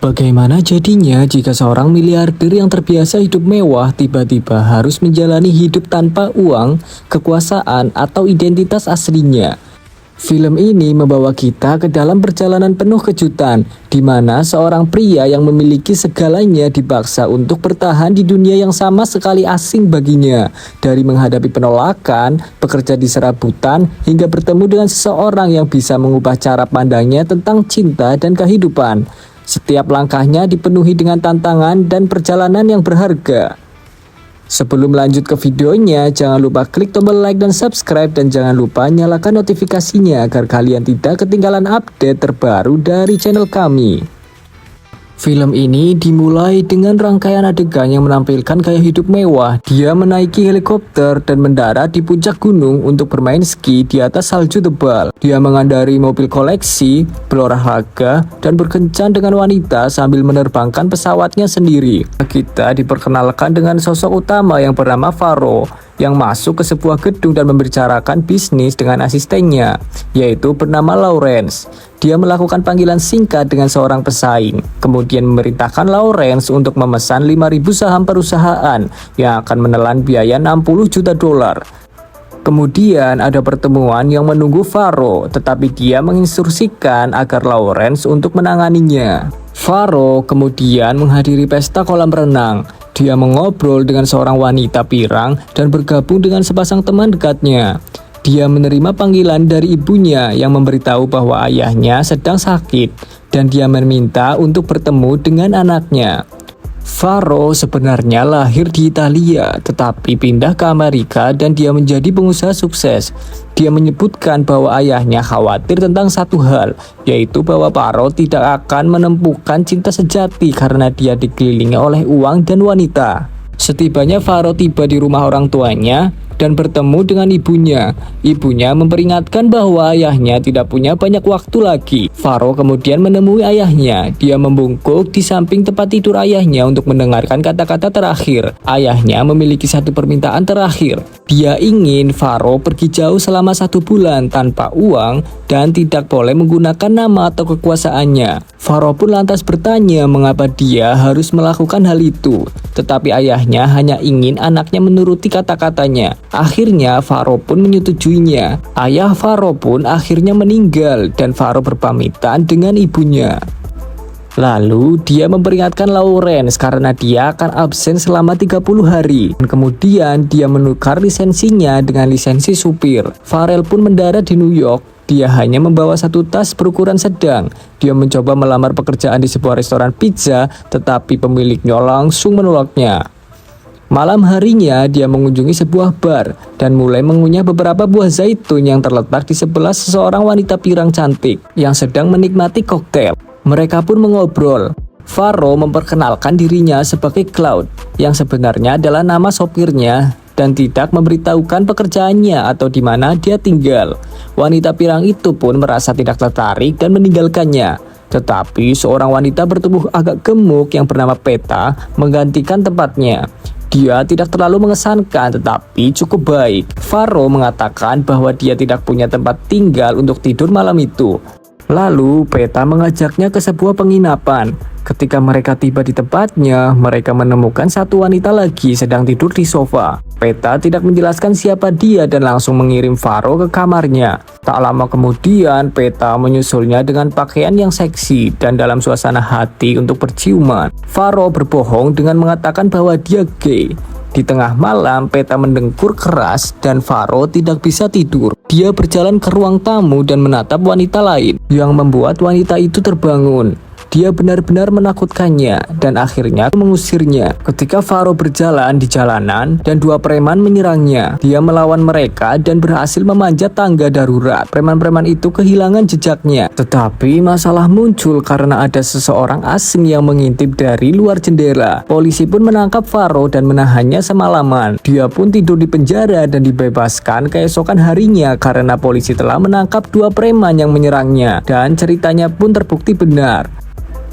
Bagaimana jadinya jika seorang miliarder yang terbiasa hidup mewah tiba-tiba harus menjalani hidup tanpa uang, kekuasaan, atau identitas aslinya? Film ini membawa kita ke dalam perjalanan penuh kejutan, di mana seorang pria yang memiliki segalanya dipaksa untuk bertahan di dunia yang sama sekali asing baginya. Dari menghadapi penolakan, bekerja di serabutan, hingga bertemu dengan seseorang yang bisa mengubah cara pandangnya tentang cinta dan kehidupan. Setiap langkahnya dipenuhi dengan tantangan dan perjalanan yang berharga. Sebelum lanjut ke videonya, jangan lupa klik tombol like dan subscribe, dan jangan lupa nyalakan notifikasinya agar kalian tidak ketinggalan update terbaru dari channel kami. Film ini dimulai dengan rangkaian adegan yang menampilkan gaya hidup mewah. Dia menaiki helikopter dan mendarat di puncak gunung untuk bermain ski di atas salju tebal. Dia mengendarai mobil koleksi, berolahraga, dan berkencan dengan wanita sambil menerbangkan pesawatnya sendiri. Kita diperkenalkan dengan sosok utama yang bernama Faro, yang masuk ke sebuah gedung dan membicarakan bisnis dengan asistennya, yaitu bernama Lawrence. Dia melakukan panggilan singkat dengan seorang pesaing, kemudian memerintahkan Lawrence untuk memesan 5.000 saham perusahaan yang akan menelan biaya 60 juta dolar. Kemudian ada pertemuan yang menunggu Faro, tetapi dia menginstruksikan agar Lawrence untuk menanganinya. Faro kemudian menghadiri pesta kolam renang. Dia mengobrol dengan seorang wanita pirang dan bergabung dengan sepasang teman dekatnya. Dia menerima panggilan dari ibunya yang memberitahu bahwa ayahnya sedang sakit, dan dia meminta untuk bertemu dengan anaknya. Faro sebenarnya lahir di Italia, tetapi pindah ke Amerika dan dia menjadi pengusaha sukses. Dia menyebutkan bahwa ayahnya khawatir tentang satu hal, yaitu bahwa Faro tidak akan menemukan cinta sejati karena dia dikelilingi oleh uang dan wanita. Setibanya Faro tiba di rumah orang tuanya dan bertemu dengan ibunya. Ibunya memperingatkan bahwa ayahnya tidak punya banyak waktu lagi. Faro kemudian menemui ayahnya. Dia membungkuk di samping tempat tidur ayahnya untuk mendengarkan kata-kata terakhir. Ayahnya memiliki satu permintaan terakhir. Dia ingin Faro pergi jauh selama 1 bulan tanpa uang dan tidak boleh menggunakan nama atau kekuasaannya. Faro pun lantas bertanya mengapa dia harus melakukan hal itu. Tetapi ayahnya hanya ingin anaknya menuruti kata-katanya. Akhirnya Faro pun menyetujuinya. Ayah Faro pun akhirnya meninggal dan Faro berpamitan dengan ibunya. Lalu dia memperingatkan Lawrence karena dia akan absen selama 30 hari. Dan kemudian dia menukar lisensinya dengan lisensi supir. Farrell pun mendarat di New York. Dia hanya membawa satu tas berukuran sedang. Dia mencoba melamar pekerjaan di sebuah restoran pizza, tetapi pemiliknya langsung menolaknya. Malam harinya dia mengunjungi sebuah bar dan mulai mengunyah beberapa buah zaitun yang terletak di sebelah seseorang wanita pirang cantik yang sedang menikmati koktail. Mereka pun mengobrol. Faro memperkenalkan dirinya sebagai Cloud, yang sebenarnya adalah nama sopirnya, dan tidak memberitahukan pekerjaannya atau di mana dia tinggal. Wanita pirang itu pun merasa tidak tertarik dan meninggalkannya. Tetapi seorang wanita bertubuh agak gemuk yang bernama Peta menggantikan tempatnya. Dia tidak terlalu mengesankan tetapi cukup baik. Faro mengatakan bahwa dia tidak punya tempat tinggal untuk tidur malam itu. Lalu Peta mengajaknya ke sebuah penginapan. Ketika mereka tiba di tempatnya, mereka menemukan satu wanita lagi sedang tidur di sofa. Peta tidak menjelaskan siapa dia dan langsung mengirim Faro ke kamarnya. Tak lama kemudian, Peta menyusulnya dengan pakaian yang seksi dan dalam suasana hati untuk berciuman. Faro berbohong dengan mengatakan bahwa dia gay. Di tengah malam, Peta mendengkur keras dan Faro tidak bisa tidur. Dia berjalan ke ruang tamu dan menatap wanita lain, yang membuat wanita itu terbangun. Dia benar-benar menakutkannya dan akhirnya mengusirnya. Ketika Faro berjalan di jalanan dan 2 preman menyerangnya, dia melawan mereka dan berhasil memanjat tangga darurat. Preman-preman itu kehilangan jejaknya. Tetapi masalah muncul karena ada seseorang asing yang mengintip dari luar jendela. Polisi pun menangkap Faro dan menahannya semalaman. Dia pun tidur di penjara dan dibebaskan keesokan harinya karena polisi telah menangkap 2 preman yang menyerangnya dan ceritanya pun terbukti benar.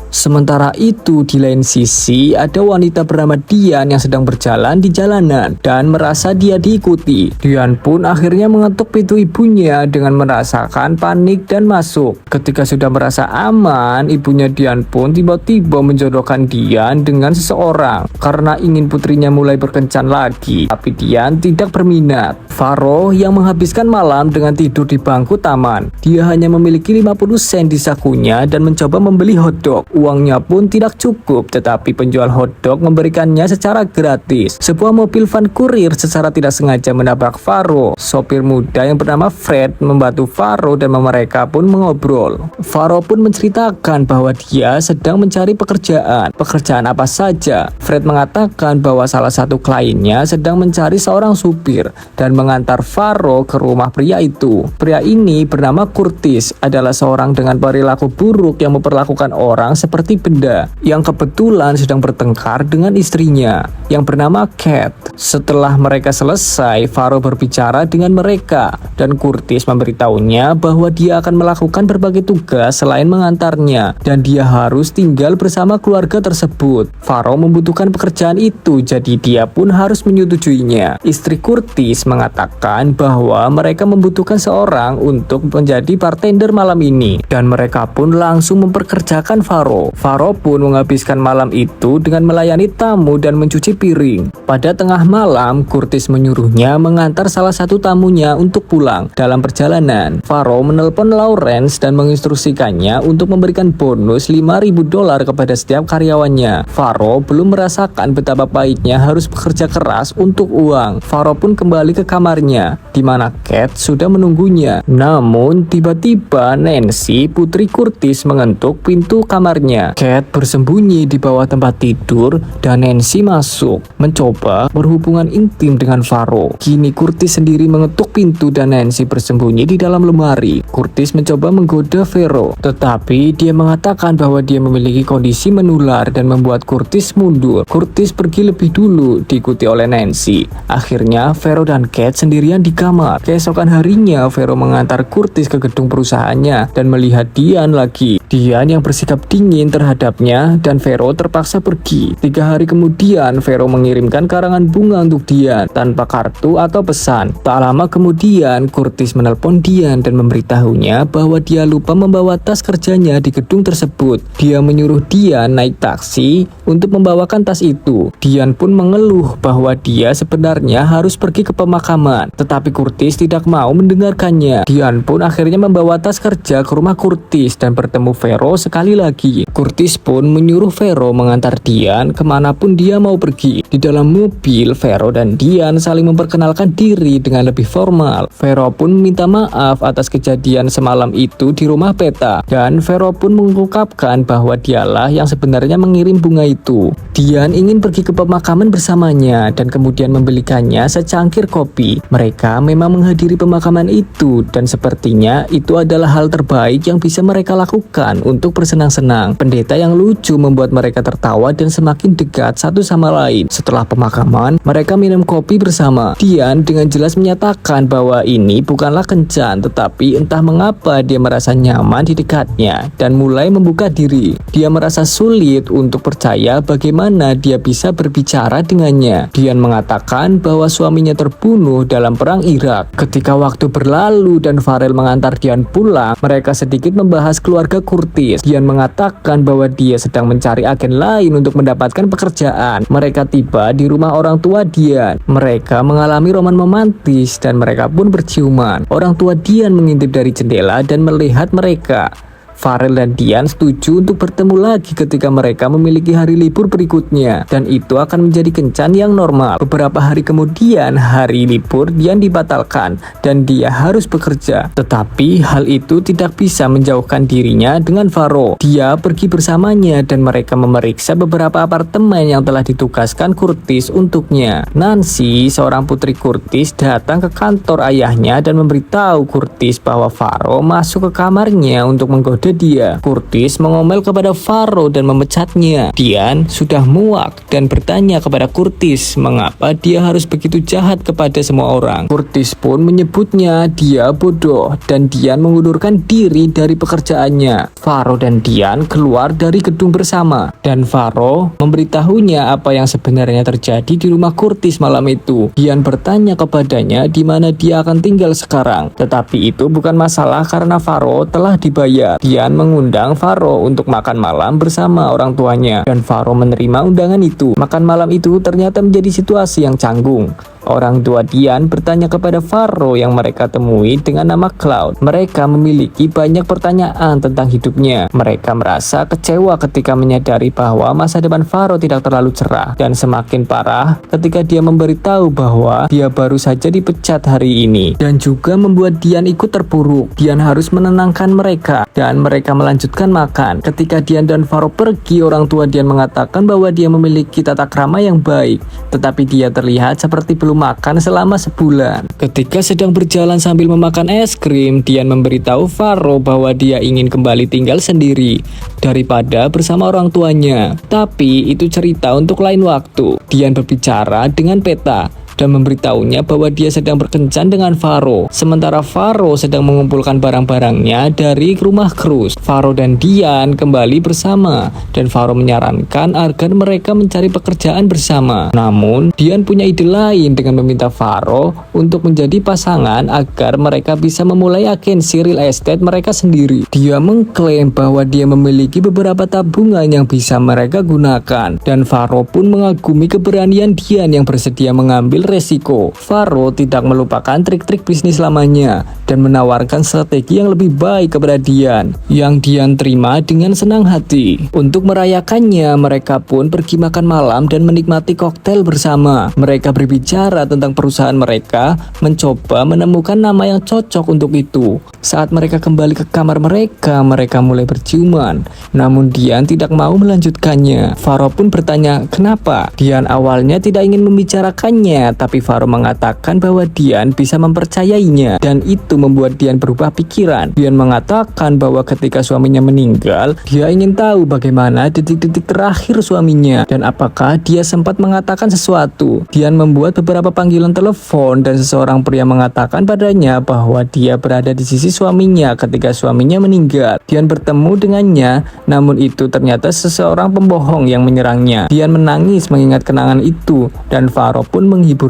Sementara itu di lain sisi ada wanita bernama Dian yang sedang berjalan di jalanan dan merasa dia diikuti. Dian pun akhirnya mengetuk pintu ibunya dengan merasakan panik dan masuk. Ketika sudah merasa aman, ibunya Dian pun tiba-tiba menjodohkan Dian dengan seseorang karena ingin putrinya mulai berkencan lagi. Tapi Dian tidak berminat. Faro yang menghabiskan malam dengan tidur di bangku taman. Dia hanya memiliki 50 sen di sakunya dan mencoba membeli hotdog. Uangnya pun tidak cukup, tetapi penjual hotdog memberikannya secara gratis. Sebuah mobil van kurir secara tidak sengaja menabrak Faro. Sopir muda yang bernama Fred membantu Faro dan mereka pun mengobrol. Faro pun menceritakan bahwa dia sedang mencari pekerjaan. Pekerjaan apa saja? Fred mengatakan bahwa salah satu kliennya sedang mencari seorang supir dan mengantar Faro ke rumah pria itu. Pria ini bernama Curtis, adalah seorang dengan perilaku buruk yang memperlakukan orang seperti benda, yang kebetulan sedang bertengkar dengan istrinya yang bernama Cat. Setelah mereka selesai, Faro berbicara dengan mereka dan Curtis memberitahunya bahwa dia akan melakukan berbagai tugas selain mengantarnya dan dia harus tinggal bersama keluarga tersebut. Faro membutuhkan pekerjaan itu, jadi dia pun harus menyetujuinya. Istri Curtis mengatakan bahwa mereka membutuhkan seorang untuk menjadi bartender malam ini dan mereka pun langsung memperkerjakan Faro. Faro pun menghabiskan malam itu dengan melayani tamu dan mencuci piring. Pada tengah malam, Curtis menyuruhnya mengantar salah satu tamunya untuk pulang. Dalam perjalanan, Faro menelpon Lawrence dan menginstruksikannya untuk memberikan bonus $5.000 kepada setiap karyawannya. Faro belum merasakan betapa pahitnya harus bekerja keras untuk uang. Faro pun kembali ke kamarnya, di mana Cat sudah menunggunya. Namun, tiba-tiba Nancy, putri Curtis, mengetuk pintu kamarnya. Cat bersembunyi di bawah tempat tidur dan Nancy masuk, mencoba berhubungan intim dengan Faro. Kini Curtis sendiri mengetuk pintu dan Nancy bersembunyi di dalam lemari. Curtis mencoba menggoda Faro, tetapi dia mengatakan bahwa dia memiliki kondisi menular dan membuat Curtis mundur. Curtis pergi lebih dulu, diikuti oleh Nancy. Akhirnya Faro dan Cat sendirian di kamar. Keesokan harinya, Faro mengantar Curtis ke gedung perusahaannya dan melihat Dian lagi. Dian yang bersikap dingin terhadapnya dan Faro terpaksa pergi. 3 hari kemudian, Faro mengirimkan karangan bunga untuk Dian tanpa kartu atau pesan. Tak lama kemudian, Curtis menelpon Dian dan memberitahunya bahwa dia lupa membawa tas kerjanya di gedung tersebut. Dia menyuruh Dian naik taksi untuk membawakan tas itu. Dian pun mengeluh bahwa dia sebenarnya harus pergi ke pemakaman, tetapi Curtis tidak mau mendengarkannya. Dian pun akhirnya membawa tas kerja ke rumah Curtis dan bertemu Faro sekali lagi. Curtis pun menyuruh Faro mengantar Dian kemanapun dia mau pergi. Di dalam mobil, Faro dan Dian saling memperkenalkan diri dengan lebih formal. Faro pun minta maaf atas kejadian semalam itu di rumah Peta dan Faro pun mengungkapkan bahwa dialah yang sebenarnya mengirim bunga itu. Dian ingin pergi ke pemakaman bersamanya dan kemudian membelikannya secangkir kopi. Mereka memang menghadiri pemakaman itu dan sepertinya itu adalah hal terbaik yang bisa mereka lakukan untuk bersenang-senang. Pendeta yang lucu membuat mereka tertawa dan semakin dekat satu sama lain. Setelah pemakaman, mereka minum kopi bersama. Dian dengan jelas menyatakan bahwa ini bukanlah kencan, tetapi entah mengapa dia merasa nyaman di dekatnya dan mulai membuka diri. Dia merasa sulit untuk percaya bagaimana dia bisa berbicara dengannya. Dian mengatakan bahwa suaminya terbunuh dalam perang Irak. Ketika waktu berlalu dan Farel mengantar Dian pulang, mereka sedikit membahas keluarga Curtis. Dian mengatakan bahwa dia sedang mencari agen lain untuk mendapatkan pekerjaan. Mereka tiba di rumah orang tua Dian. Mereka mengalami roman romantis dan mereka pun berciuman. Orang tua Dian mengintip dari jendela dan melihat mereka. Farel dan Dian setuju untuk bertemu lagi ketika mereka memiliki hari libur berikutnya dan itu akan menjadi kencan yang normal. Beberapa hari kemudian hari libur Dian dibatalkan dan dia harus bekerja, tetapi hal itu tidak bisa menjauhkan dirinya dengan Faro. Dia pergi bersamanya dan mereka memeriksa beberapa apartemen yang telah ditugaskan Curtis untuknya. Nancy, seorang putri Curtis, datang ke kantor ayahnya dan memberitahu Curtis bahwa Faro masuk ke kamarnya untuk menggoda kepada dia. Curtis mengomel kepada Faro dan memecatnya. Dian sudah muak dan bertanya kepada Curtis mengapa dia harus begitu jahat kepada semua orang. Curtis pun menyebutnya dia bodoh dan Dian mengundurkan diri dari pekerjaannya. Faro dan Dian keluar dari gedung bersama dan Faro memberitahunya apa yang sebenarnya terjadi di rumah Curtis malam itu. Dian bertanya kepadanya di mana dia akan tinggal sekarang. Tetapi itu bukan masalah karena Faro telah dibayar. Dian mengundang Faro untuk makan malam bersama orang tuanya dan Faro menerima undangan itu. Makan malam itu ternyata menjadi situasi yang canggung. Orang tua Dian bertanya kepada Faro yang mereka temui dengan nama Cloud. Mereka memiliki banyak pertanyaan tentang hidupnya. Mereka merasa kecewa ketika menyadari bahwa masa depan Faro tidak terlalu cerah dan semakin parah ketika dia memberitahu bahwa dia baru saja dipecat hari ini dan juga membuat Dian ikut terpuruk. Dian harus menenangkan mereka dan mereka melanjutkan makan. Ketika Dian dan Faro pergi, orang tua Dian mengatakan bahwa dia memiliki tata krama yang baik, tetapi dia terlihat seperti belum makan selama sebulan. Ketika sedang berjalan sambil memakan es krim, Dian memberitahu Faro bahwa dia ingin kembali tinggal sendiri daripada bersama orang tuanya. Tapi itu cerita untuk lain waktu. Dian berbicara dengan Peta dan memberitahunya bahwa dia sedang berkencan dengan Faro. Sementara Faro sedang mengumpulkan barang-barangnya dari rumah Cruz. Faro dan Dian kembali bersama dan Faro menyarankan agar mereka mencari pekerjaan bersama. Namun Dian punya ide lain dengan meminta Faro untuk menjadi pasangan agar mereka bisa memulai agensi real estate mereka sendiri. Dia mengklaim bahwa dia memiliki beberapa tabungan yang bisa mereka gunakan dan Faro pun mengagumi keberanian Dian yang bersedia mengambil resiko. Faro tidak melupakan trik-trik bisnis lamanya dan menawarkan strategi yang lebih baik kepada Dian yang Dian terima dengan senang hati. Untuk merayakannya, mereka pun pergi makan malam dan menikmati koktail bersama. Mereka berbicara tentang perusahaan mereka, mencoba menemukan nama yang cocok untuk itu. Saat mereka kembali ke kamar mereka, mereka mulai berciuman. Namun Dian tidak mau melanjutkannya. Faro pun bertanya kenapa. Dian awalnya tidak ingin membicarakannya, tapi Faro mengatakan bahwa Dian bisa mempercayainya dan itu membuat Dian berubah pikiran. Dian mengatakan bahwa ketika suaminya meninggal, dia ingin tahu bagaimana detik-detik terakhir suaminya dan apakah dia sempat mengatakan sesuatu. Dian membuat beberapa panggilan telepon dan seseorang pria mengatakan padanya bahwa dia berada di sisi suaminya ketika suaminya meninggal. Dian bertemu dengannya, namun itu ternyata seseorang pembohong yang menyerangnya. Dian menangis mengingat kenangan itu dan Faro pun menghibur.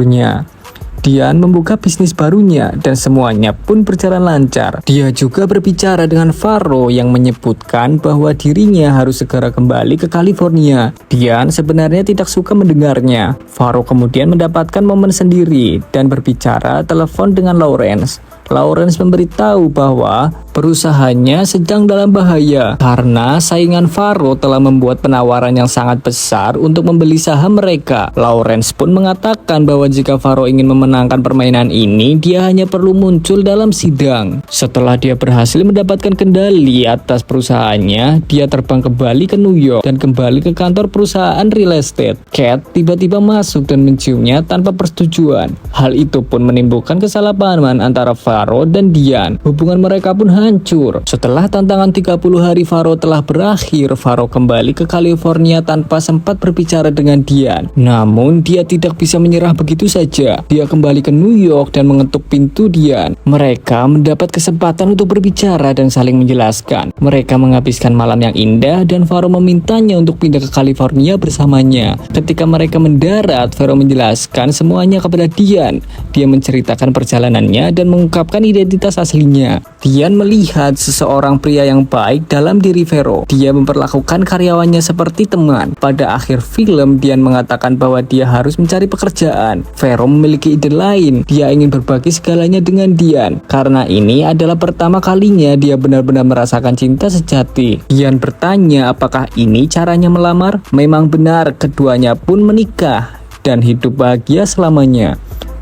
Dian membuka bisnis barunya dan semuanya pun berjalan lancar. Dia juga berbicara dengan Faro yang menyebutkan bahwa dirinya harus segera kembali ke California. Dian sebenarnya tidak suka mendengarnya. Faro kemudian mendapatkan momen sendiri dan berbicara telepon dengan Lawrence. Lawrence memberitahu bahwa perusahaannya sedang dalam bahaya karena saingan Faro telah membuat penawaran yang sangat besar untuk membeli saham mereka. Lawrence pun mengatakan bahwa jika Faro ingin memenangkan permainan ini, dia hanya perlu muncul dalam sidang. Setelah dia berhasil mendapatkan kendali atas perusahaannya, dia terbang kembali ke New York dan kembali ke kantor perusahaan real estate. Cat tiba-tiba masuk dan menciumnya tanpa persetujuan. Hal itu pun menimbulkan kesalahpahaman antara Faro dan Dian. Hubungan mereka pun hancur. Setelah tantangan 30 hari Faro telah berakhir, Faro kembali ke California tanpa sempat berbicara dengan Dian. Namun dia tidak bisa menyerah begitu saja. Dia kembali ke New York dan mengetuk pintu Dian. Mereka mendapat kesempatan untuk berbicara dan saling menjelaskan. Mereka menghabiskan malam yang indah dan Faro memintanya untuk pindah ke California bersamanya. Ketika mereka mendarat, Faro menjelaskan semuanya kepada Dian. Dia menceritakan perjalanannya dan mengungkapkan identitas aslinya. Dian melihat seseorang pria yang baik dalam diri Faro. Dia memperlakukan karyawannya seperti teman. Pada akhir film, Dian mengatakan bahwa dia harus mencari pekerjaan. Faro memiliki ide lain. Dia ingin berbagi segalanya dengan Dian. Karena ini adalah pertama kalinya dia benar-benar merasakan cinta sejati. Dian bertanya apakah ini caranya melamar? Memang benar, keduanya pun menikah dan hidup bahagia selamanya.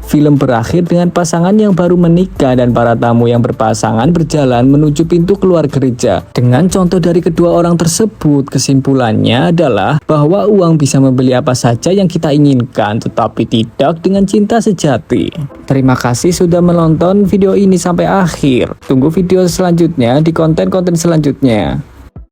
Film berakhir dengan pasangan yang baru menikah dan para tamu yang berpasangan berjalan menuju pintu keluar gereja. Dengan contoh dari kedua orang tersebut, kesimpulannya adalah bahwa uang bisa membeli apa saja yang kita inginkan, tetapi tidak dengan cinta sejati. Terima kasih sudah menonton video ini sampai akhir. Tunggu video selanjutnya di konten-konten selanjutnya.